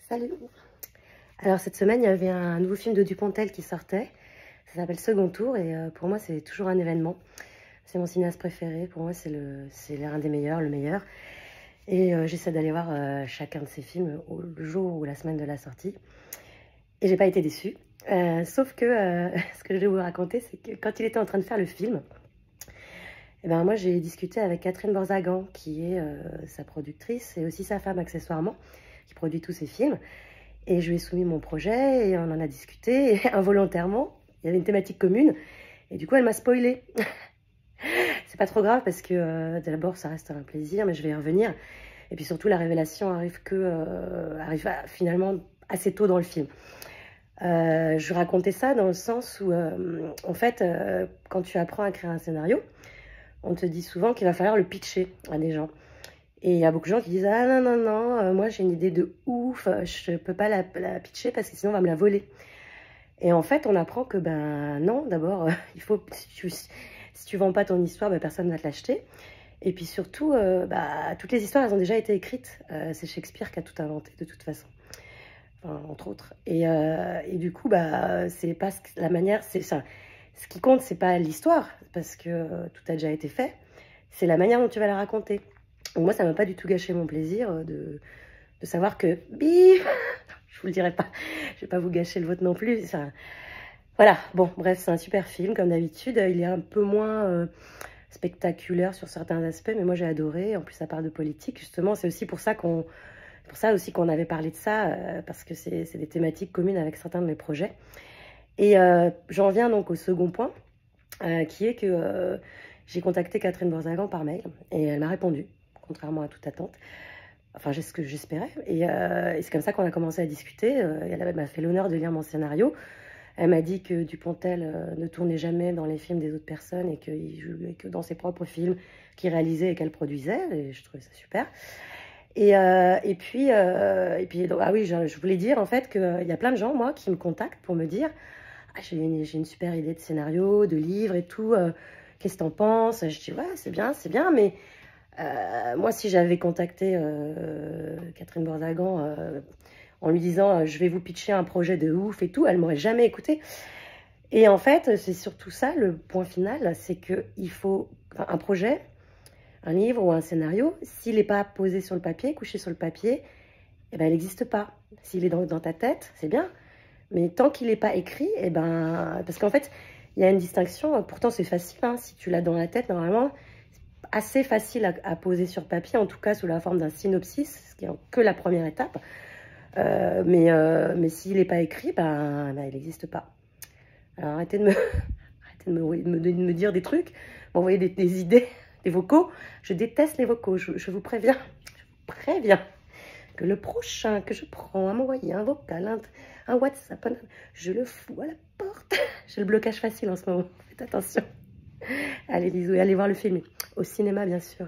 Salut. Alors cette semaine, il y avait un nouveau film de Dupontel qui sortait. Ça s'appelle Second Tour et pour moi, c'est toujours un événement. C'est mon cinéaste préféré. Pour moi, c'est l'un des meilleurs, le meilleur. Et j'essaie d'aller voir chacun de ses films le jour ou la semaine de la sortie. Et j'ai pas été déçue. Sauf que ce que je vais vous raconter, c'est que quand il était en train de faire le film, eh ben, moi j'ai discuté avec Catherine Borzagan, qui est sa productrice et aussi sa femme accessoirement, qui produit tous ses films. Et je lui ai soumis mon projet et on en a discuté. Et involontairement, il y avait une thématique commune. Et du coup, elle m'a spoilé. C'est pas trop grave parce que d'abord, ça reste un plaisir, mais je vais y revenir. Et puis surtout, la révélation arrive finalement assez tôt dans le film. Je racontais ça dans le sens où, en fait, quand tu apprends à créer un scénario, on te dit souvent qu'il va falloir le pitcher à des gens. Et il y a beaucoup de gens qui disent « Ah non, non, non, moi j'ai une idée de ouf, je ne peux pas la pitcher parce que sinon on va me la voler. » Et en fait, on apprend que ben non, d'abord, il faut, si tu vends pas ton histoire, ben, personne ne va te l'acheter. Et puis surtout, toutes les histoires, elles ont déjà été écrites. C'est Shakespeare qui a tout inventé de toute façon, enfin, entre autres. Et du coup, c'est pas la manière, c'est ça. Ce qui compte, c'est pas l'histoire, parce que tout a déjà été fait. C'est la manière dont tu vas la raconter. Donc moi, ça m'a pas du tout gâché mon plaisir de savoir que, bif, je vous le dirai pas, je vais pas vous gâcher le vôtre non plus. Voilà, bon, bref, c'est un super film, comme d'habitude. Il est un peu moins spectaculaire sur certains aspects, mais moi j'ai adoré. En plus, ça parle de politique, justement. C'est aussi pour ça qu'on avait parlé de ça, parce que c'est des thématiques communes avec certains de mes projets. Et j'en viens donc au second point, qui est que j'ai contacté Catherine Borzagan par mail, et elle m'a répondu, contrairement à toute attente. Enfin, c'est ce que j'espérais. Et c'est comme ça qu'on a commencé à discuter. Elle m'a fait l'honneur de lire mon scénario. Elle m'a dit que Dupontel ne tournait jamais dans les films des autres personnes et qu'il jouait que dans ses propres films qu'il réalisait et qu'elle produisait. Et je trouvais ça super. Et puis ah oui, je voulais dire en fait qu'il y a plein de gens, moi, qui me contactent pour me dire « Ah, j'ai une super idée de scénario, de livre et tout. Qu'est-ce que t'en penses ?» Je dis « Ouais, c'est bien, mais... » moi, si j'avais contacté Catherine Borzagan en lui disant je vais vous pitcher un projet de ouf et tout, elle m'aurait jamais écouté. Et en fait, c'est surtout ça le point final, c'est qu'il faut un projet, un livre ou un scénario, s'il n'est pas posé sur le papier, couché sur le papier, eh ben, il n'existe pas. S'il est dans ta tête, c'est bien, mais tant qu'il n'est pas écrit, eh ben, parce qu'en fait, il y a une distinction, pourtant c'est facile, hein, si tu l'as dans la tête, normalement, assez facile à poser sur papier, en tout cas sous la forme d'un synopsis, ce qui est que la première étape. Mais s'il n'est pas écrit, il n'existe pas. Alors arrêtez de me dire des trucs, m'envoyer des idées, des vocaux. Je déteste les vocaux, je vous préviens. Que le prochain que je prends à m'envoyer un vocal, un WhatsApp, je le fous à la porte. J'ai le blocage facile en ce moment, faites attention. Allez bisous et allez voir le film, au cinéma bien sûr.